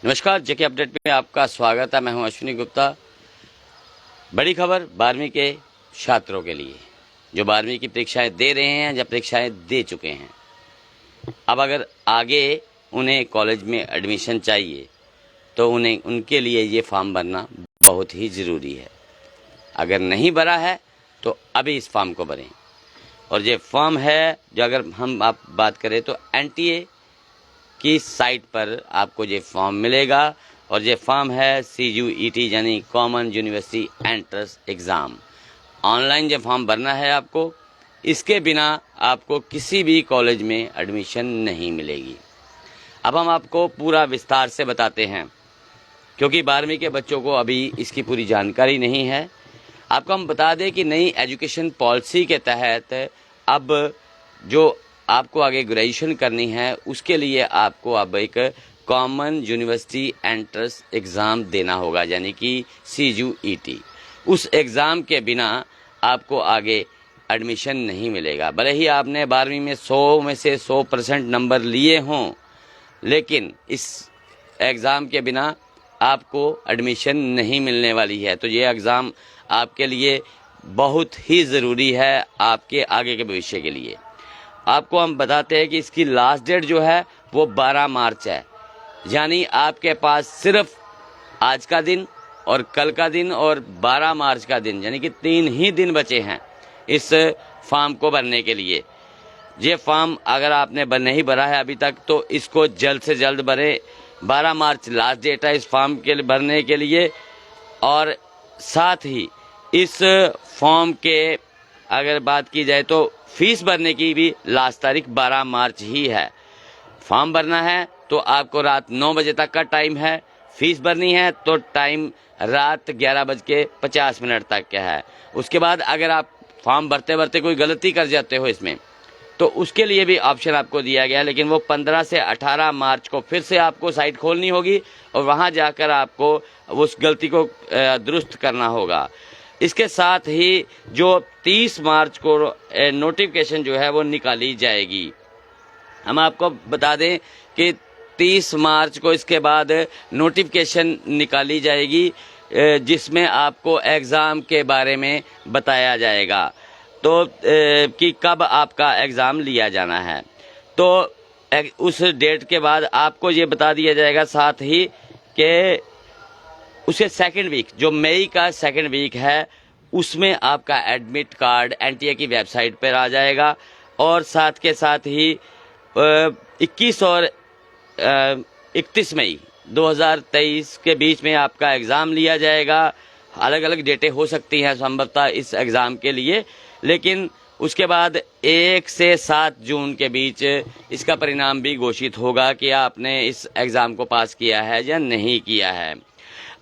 नमस्कार, जेके अपडेट में आपका स्वागत है। मैं हूं अश्विनी गुप्ता। बड़ी खबर 12वीं के छात्रों के लिए जो 12वीं की परीक्षाएं दे रहे हैं या परीक्षाएं दे चुके हैं। अब अगर आगे उन्हें कॉलेज में एडमिशन चाहिए तो उनके लिए ये फॉर्म भरना बहुत ही ज़रूरी है। अगर नहीं भरा है तो अभी इस फॉर्म को भरें। और ये फॉर्म है जो अगर आप बात करें तो एनटीए की साइट पर आपको ये फॉर्म मिलेगा। और ये फॉर्म है CUET यानी common university entrance exam. Online ये फॉर्म भरना है आपको। इसके बिना आपको किसी भी कॉलेज में एडमिशन नहीं मिलेगी। अब हम आपको पूरा विस्तार से बताते हैं, क्योंकि 12वीं के बच्चों को अभी इसकी पूरी जानकारी नहीं है। आपको हम बता दें कि नई एजुकेशन पॉलिसी के तहत अब जो आपको आगे ग्रेजुएशन करनी है उसके लिए आपको अब एक कॉमन यूनिवर्सिटी एंट्रेंस एग्ज़ाम देना होगा, यानी कि CUET। उस एग्ज़ाम के बिना आपको आगे एडमिशन नहीं मिलेगा। भले ही आपने 12वीं में 100 में से 100% नंबर लिए हों, लेकिन इस एग्ज़ाम के बिना आपको एडमिशन नहीं मिलने वाली है। तो ये एग्ज़ाम आपके लिए बहुत ही ज़रूरी है, आपके आगे के भविष्य के लिए। आपको हम बताते हैं कि इसकी लास्ट डेट जो है वो 12 मार्च है, यानी आपके पास सिर्फ आज का दिन और कल का दिन और 12 मार्च का दिन, यानी कि 3 ही दिन बचे हैं इस फॉर्म को भरने के लिए। ये फॉर्म अगर आपने नहीं भरा है अभी तक तो इसको जल्द से जल्द भरें। 12 मार्च लास्ट डेट है इस फॉर्म के भरने के लिए। और साथ ही इस फॉर्म के अगर बात की जाए तो फीस भरने की भी लास्ट तारीख 12 मार्च ही है। फॉर्म भरना है तो आपको रात 9 बजे तक का टाइम है। फीस भरनी है तो टाइम रात 11:50 तक का है। उसके बाद अगर आप फॉर्म भरते भरते कोई गलती कर जाते हो इसमें तो उसके लिए भी ऑप्शन आपको दिया गया है, लेकिन वो 15 से 18 मार्च को फिर से आपको साइट खोलनी होगी और वहां जाकर आपको उस गलती को दुरुस्त करना होगा। इसके साथ ही जो 30 मार्च को नोटिफिकेशन जो है वो निकाली जाएगी। हम आपको बता दें कि 30 मार्च को इसके बाद नोटिफिकेशन निकाली जाएगी, जिसमें आपको एग्ज़ाम के बारे में बताया जाएगा तो कि कब आपका एग्ज़ाम लिया जाना है। तो उस डेट के बाद आपको ये बता दिया जाएगा साथ ही कि उसके सेकंड वीक, जो मई का सेकंड वीक है, उसमें आपका एडमिट कार्ड एनटीए की वेबसाइट पर आ जाएगा। और साथ के साथ ही 21 और 31 मई 2023 के बीच में आपका एग्ज़ाम लिया जाएगा। अलग अलग डेटें हो सकती हैं संभवतः इस एग्ज़ाम के लिए, लेकिन उसके बाद 1 से 7 जून के बीच इसका परिणाम भी घोषित होगा कि आपने इस एग्ज़ाम को पास किया है या नहीं किया है।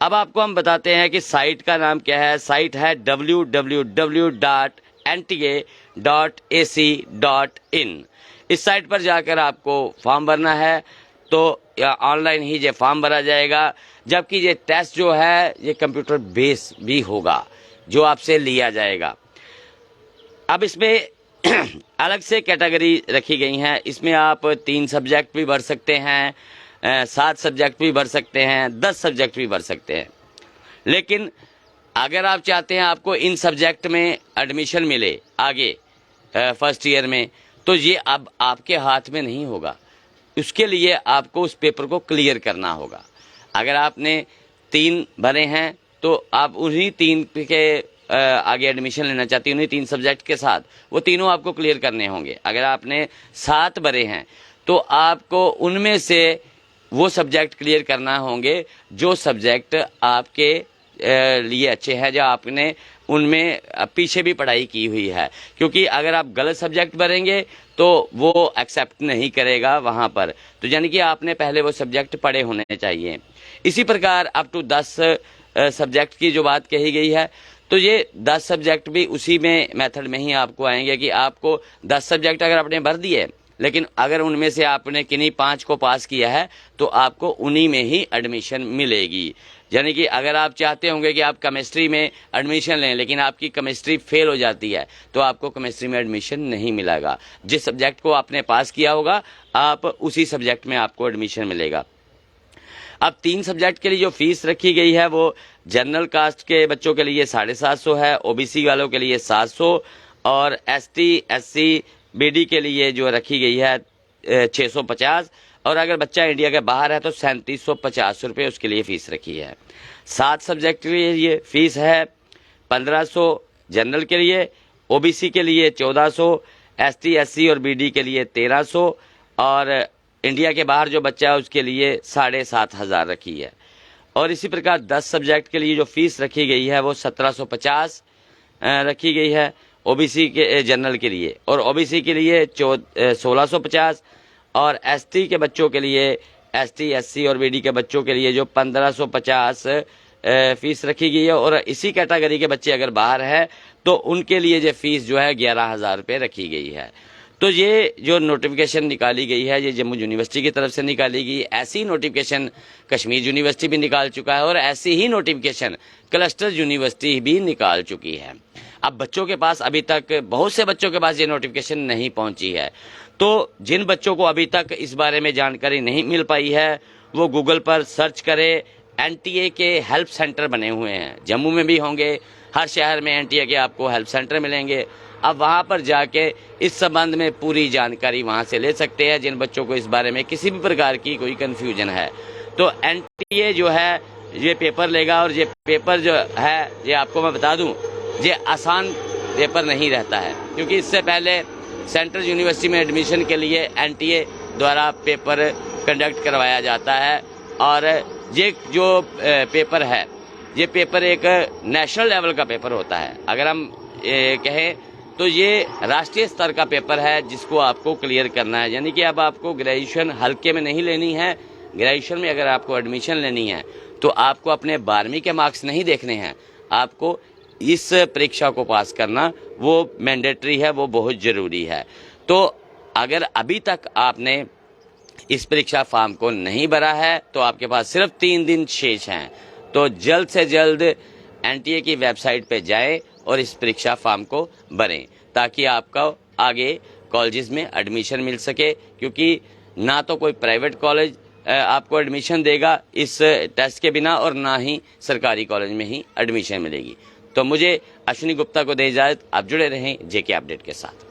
अब आपको हम बताते हैं कि साइट का नाम क्या है। साइट है www.nta.ac.in। इस साइट पर जाकर आपको फॉर्म भरना है, तो ऑनलाइन ही ये फॉर्म भरा जाएगा। जबकि ये टेस्ट जो है ये कंप्यूटर बेस भी होगा जो आपसे लिया जाएगा। अब इसमें अलग से कैटेगरी रखी गई हैं। इसमें आप 3 सब्जेक्ट भी भर सकते हैं, 7 सब्जेक्ट भी भर सकते हैं, 10 सब्जेक्ट भी भर सकते हैं। लेकिन अगर आप चाहते हैं आपको इन सब्जेक्ट में एडमिशन मिले आगे फर्स्ट ईयर में, तो ये अब आपके हाथ में नहीं होगा। उसके लिए आपको उस पेपर को क्लियर करना होगा। अगर आपने 3 भरे हैं तो आप उन्हीं 3 के आगे एडमिशन लेना चाहती हैं, उन्हीं 3 सब्जेक्ट के साथ वो तीनों आपको क्लियर करने होंगे। अगर आपने 7 भरे हैं तो आपको उनमें से वो सब्जेक्ट क्लियर करना होंगे जो सब्जेक्ट आपके लिए अच्छे हैं, जो आपने उनमें पीछे भी पढ़ाई की हुई है। क्योंकि अगर आप गलत सब्जेक्ट भरेंगे तो वो एक्सेप्ट नहीं करेगा वहाँ पर। तो यानी कि आपने पहले वो सब्जेक्ट पढ़े होने चाहिए। इसी प्रकार अप टू 10 सब्जेक्ट की जो बात कही गई है, तो ये 10 सब्जेक्ट भी उसी में मेथड में ही आपको आएंगे कि आपको 10 सब्जेक्ट अगर आपने भर दिए, लेकिन अगर उनमें से आपने किन्हीं 5 को पास किया है तो आपको उन्हीं में ही एडमिशन मिलेगी। यानी कि अगर आप चाहते होंगे कि आप केमिस्ट्री में एडमिशन लें, लेकिन आपकी केमिस्ट्री फेल हो जाती है, तो आपको केमिस्ट्री में एडमिशन नहीं मिलेगा। जिस सब्जेक्ट को आपने पास किया होगा आप उसी सब्जेक्ट में आपको एडमिशन मिलेगा। अब 3 सब्जेक्ट के लिए जो फीस रखी गई है वो जनरल कास्ट के बच्चों के लिए 750 है, ओबीसी वालों के लिए 700 और एसटी, एससी, बीडी के लिए जो रखी गई है 650 और अगर बच्चा इंडिया के बाहर है तो 3750 रुपये उसके लिए फीस रखी है। 7 सब्जेक्ट के लिए फीस है 1500, जनरल के लिए, ओबीसी के लिए 1400, एसटी, एससी और बीडी के लिए 1300 और इंडिया के बाहर जो बच्चा है उसके लिए 7500 रखी है। और इसी प्रकार 10 सब्जेक्ट के लिए जो फीस रखी गई है वो 1750 रखी गई है ओबीसी के जनरल के लिए, और ओबीसी के लिए 1650 और एसटी के बच्चों के लिए, एसटी, एससी और बीडी के बच्चों के लिए जो 1550 फीस रखी गई है। और इसी कैटेगरी के बच्चे अगर बाहर है तो उनके लिए जो फीस जो है 11,000 रुपये रखी गई है। तो ये जो नोटिफिकेशन निकाली गई है ये जम्मू यूनिवर्सिटी की तरफ से निकाली गई। ऐसी नोटिफिकेशन कश्मीर यूनिवर्सिटी भी निकाल चुका है और ऐसी ही नोटिफिकेशन क्लस्टर यूनिवर्सिटी भी निकाल चुकी है। अब बच्चों के पास अभी तक, बहुत से बच्चों के पास ये नोटिफिकेशन नहीं पहुंची है। तो जिन बच्चों को अभी तक इस बारे में जानकारी नहीं मिल पाई है वो गूगल पर सर्च करें। एनटीए के हेल्प सेंटर बने हुए हैं, जम्मू में भी होंगे, हर शहर में एनटीए के आपको हेल्प सेंटर मिलेंगे। अब वहां पर जाके इस संबंध में पूरी जानकारी वहां से ले सकते हैं जिन बच्चों को इस बारे में किसी भी प्रकार की कोई कंफ्यूजन है। तो एनटीए जो है ये पेपर लेगा और ये पेपर जो है ये आपको मैं बता दूं ये आसान पेपर नहीं रहता है, क्योंकि इससे पहले सेंट्रल यूनिवर्सिटी में एडमिशन के लिए एनटीए द्वारा पेपर कंडक्ट करवाया जाता है। और ये जो पेपर है ये पेपर एक नेशनल लेवल का पेपर होता है। अगर हम कहें तो ये राष्ट्रीय स्तर का पेपर है जिसको आपको क्लियर करना है। यानी कि अब आपको ग्रेजुएशन हल्के में नहीं लेनी है। ग्रेजुएशन में अगर आपको एडमिशन लेनी है तो आपको अपने 12वीं के मार्क्स नहीं देखने हैं, आपको इस परीक्षा को पास करना वो मैंडेटरी है, वो बहुत जरूरी है। तो अगर अभी तक आपने इस परीक्षा फॉर्म को नहीं भरा है तो आपके पास सिर्फ 3 दिन शेष हैं। तो जल्द से जल्द एनटीए की वेबसाइट पे जाएं और इस परीक्षा फॉर्म को भरें ताकि आपका आगे कॉलेजेस में एडमिशन मिल सके, क्योंकि ना तो कोई प्राइवेट कॉलेज आपको एडमिशन देगा इस टेस्ट के बिना और ना ही सरकारी कॉलेज में ही एडमिशन मिलेगी। तो मुझे अश्विनी गुप्ता को दे इजाजत। आप जुड़े रहें जेके अपडेट के साथ।